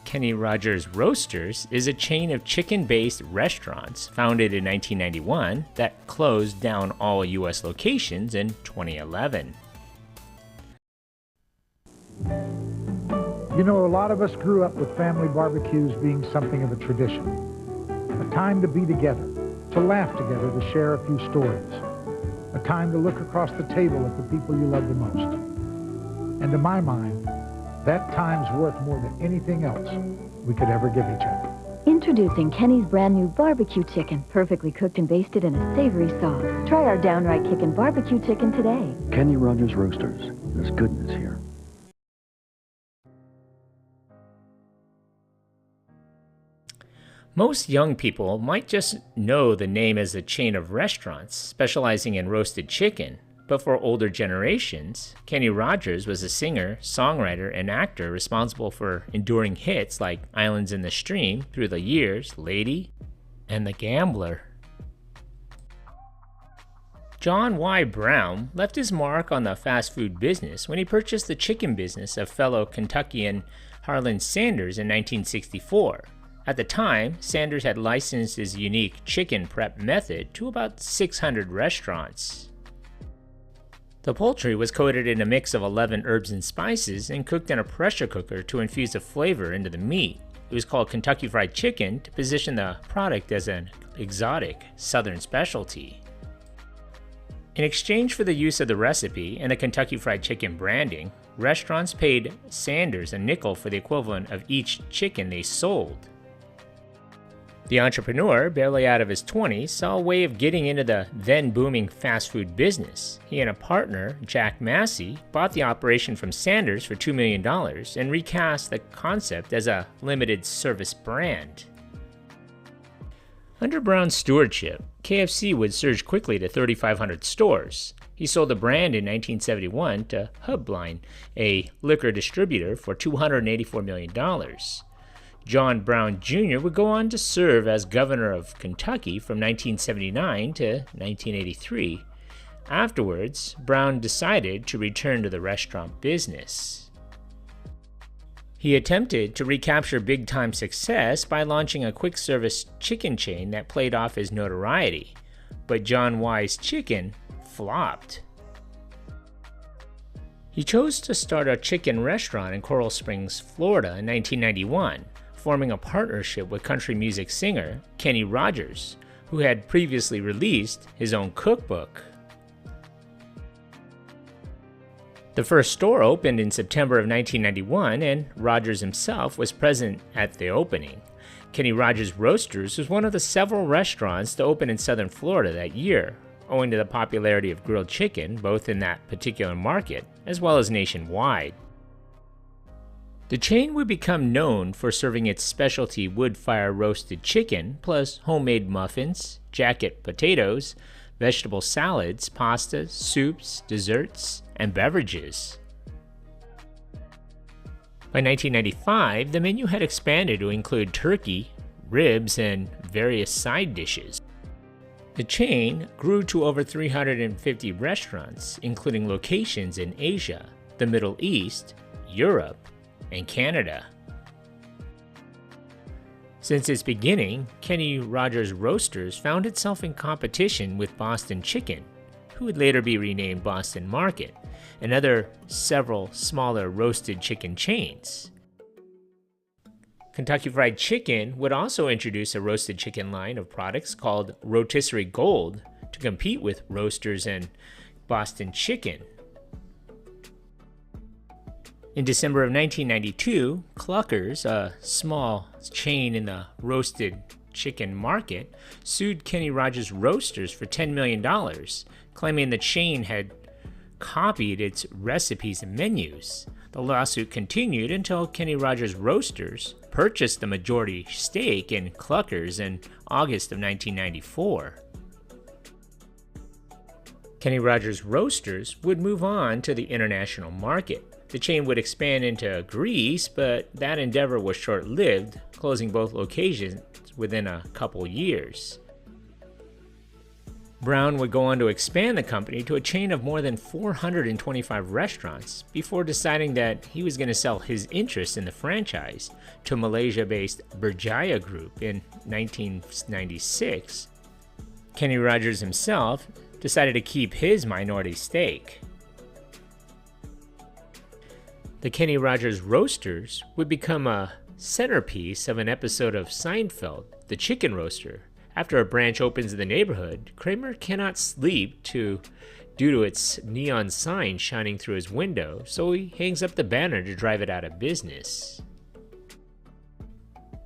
Kenny Rogers Roasters is a chain of chicken-based restaurants founded in 1991 that closed down all U.S. locations in 2011. You know, a lot of us grew up with family barbecues being something of a tradition. A time to be together, to laugh together, to share a few stories. A time to look across the table at the people you love the most. And to my mind, that time's worth more than anything else we could ever give each other. Introducing Kenny's brand new barbecue chicken, perfectly cooked and basted in a savory sauce. Try our downright kickin' barbecue chicken today. Kenny Rogers Roasters. There's goodness here. Most young people might just know the name as a chain of restaurants specializing in roasted chicken, but for older generations, Kenny Rogers was a singer, songwriter, and actor responsible for enduring hits like Islands in the Stream, Through the Years, Lady, and The Gambler. John Y. Brown left his mark on the fast food business when he purchased the chicken business of fellow Kentuckian Harlan Sanders in 1964. At the time, Sanders had licensed his unique chicken prep method to about 600 restaurants. The poultry was coated in a mix of 11 herbs and spices and cooked in a pressure cooker to infuse a flavor into the meat. It was called Kentucky Fried Chicken to position the product as an exotic Southern specialty. In exchange for the use of the recipe and the Kentucky Fried Chicken branding, restaurants paid Sanders a nickel for the equivalent of each chicken they sold. The entrepreneur, barely out of his 20s, saw a way of getting into the then-booming fast food business. He and a partner, Jack Massey, bought the operation from Sanders for $2 million and recast the concept as a limited service brand. Under Brown's stewardship, KFC would surge quickly to 3,500 stores. He sold the brand in 1971 to Hubline, a liquor distributor, for $284 million. John Brown Jr. would go on to serve as governor of Kentucky from 1979 to 1983. Afterwards, Brown decided to return to the restaurant business. He attempted to recapture big-time success by launching a quick-service chicken chain that played off his notoriety, but John Y's Chicken flopped. He chose to start a chicken restaurant in Coral Springs, Florida in 1991. Forming a partnership with country music singer Kenny Rogers, who had previously released his own cookbook. The first store opened in September of 1991, and Rogers himself was present at the opening. Kenny Rogers Roasters was one of the several restaurants to open in southern Florida that year, owing to the popularity of grilled chicken both in that particular market as well as nationwide. The chain would become known for serving its specialty wood-fire roasted chicken, plus homemade muffins, jacket potatoes, vegetable salads, pastas, soups, desserts, and beverages. By 1995, the menu had expanded to include turkey, ribs, and various side dishes. The chain grew to over 350 restaurants, including locations in Asia, the Middle East, Europe, and Canada. Since its beginning, Kenny Rogers Roasters found itself in competition with Boston Chicken, who would later be renamed Boston Market, and several smaller roasted chicken chains. Kentucky Fried Chicken would also introduce a roasted chicken line of products called Rotisserie Gold to compete with Roasters and Boston Chicken. In December of 1992, Cluckers, a small chain in the roasted chicken market, sued Kenny Rogers Roasters for $10 million, claiming the chain had copied its recipes and menus. The lawsuit continued until Kenny Rogers Roasters purchased the majority stake in Cluckers in August of 1994. Kenny Rogers Roasters would move on to the international market. The chain would expand into Greece, but that endeavor was short-lived, closing both locations within a couple years. Brown would go on to expand the company to a chain of more than 425 restaurants before deciding that he was going to sell his interest in the franchise to Malaysia-based Berjaya Group in 1996. Kenny Rogers himself decided to keep his minority stake. The Kenny Rogers Roasters would become a centerpiece of an episode of Seinfeld, The Chicken Roaster. After a branch opens in the neighborhood, Kramer cannot sleep due to its neon sign shining through his window, so he hangs up the banner to drive it out of business.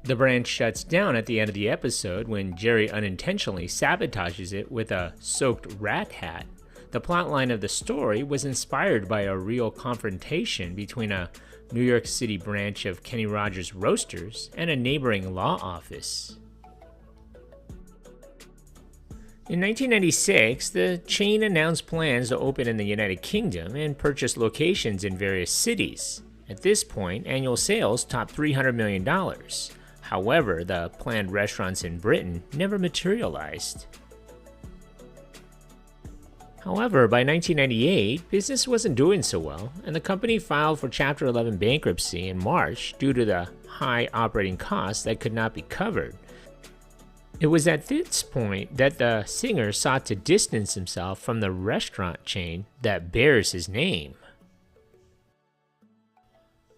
The branch shuts down at the end of the episode when Jerry unintentionally sabotages it with a soaked rat hat. The plotline of the story was inspired by a real confrontation between a New York City branch of Kenny Rogers Roasters and a neighboring law office. In 1996, the chain announced plans to open in the United Kingdom and purchase locations in various cities. At this point, annual sales topped $300 million. However, the planned restaurants in Britain never materialized. However, by 1998, business wasn't doing so well, and the company filed for Chapter 11 bankruptcy in March due to the high operating costs that could not be covered. It was at this point that the singer sought to distance himself from the restaurant chain that bears his name.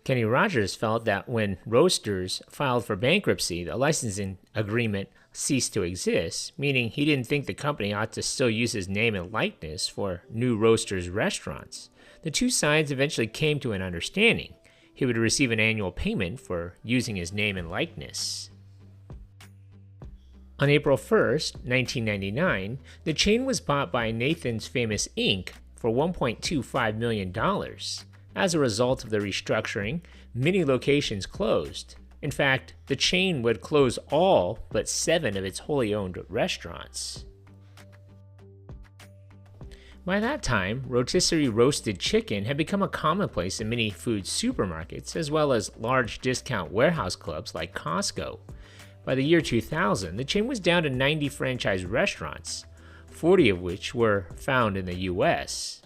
Kenny Rogers felt that when Roasters filed for bankruptcy, the licensing agreement ceased to exist, meaning he didn't think the company ought to still use his name and likeness for new Roasters restaurants. The two sides eventually came to an understanding. He would receive an annual payment for using his name and likeness. On April 1st, 1999, the chain was bought by Nathan's Famous Inc. for $1.25 million. As a result of the restructuring, many locations closed. In fact, the chain would close all but 7 of its wholly owned restaurants. By that time, rotisserie roasted chicken had become a commonplace in many food supermarkets, as well as large discount warehouse clubs like Costco. By the year 2000, the chain was down to 90 franchise restaurants, 40 of which were found in the US.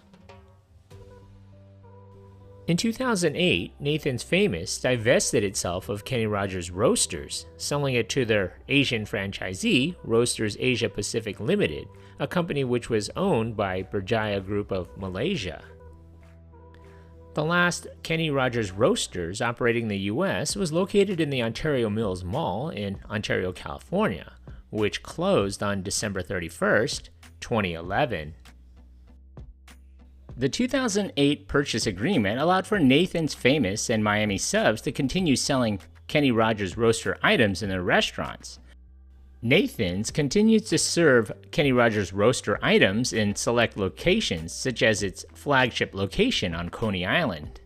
In 2008, Nathan's Famous divested itself of Kenny Rogers Roasters, selling it to their Asian franchisee, Roasters Asia Pacific Limited, a company which was owned by Berjaya Group of Malaysia. The last Kenny Rogers Roasters operating in the US was located in the Ontario Mills Mall in Ontario, California, which closed on December 31st, 2011. The 2008 purchase agreement allowed for Nathan's Famous and Miami Subs to continue selling Kenny Rogers Roaster items in their restaurants. Nathan's continues to serve Kenny Rogers Roaster items in select locations, such as its flagship location on Coney Island.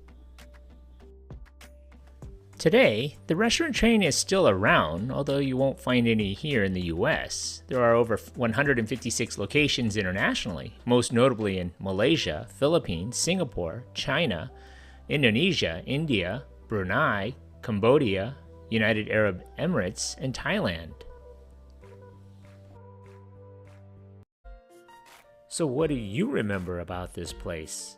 Today, the restaurant chain is still around, although you won't find any here in the US. There are over 156 locations internationally, most notably in Malaysia, Philippines, Singapore, China, Indonesia, India, Brunei, Cambodia, United Arab Emirates, and Thailand. So what do you remember about this place?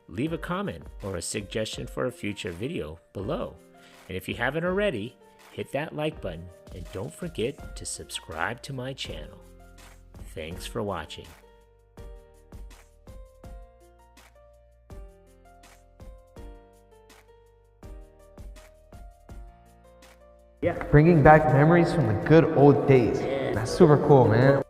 Leave a comment or a suggestion for a future video below. And if you haven't already, hit that like button and don't forget to subscribe to my channel. Thanks for watching. Bringing back memories from the good old days. That's super cool, man.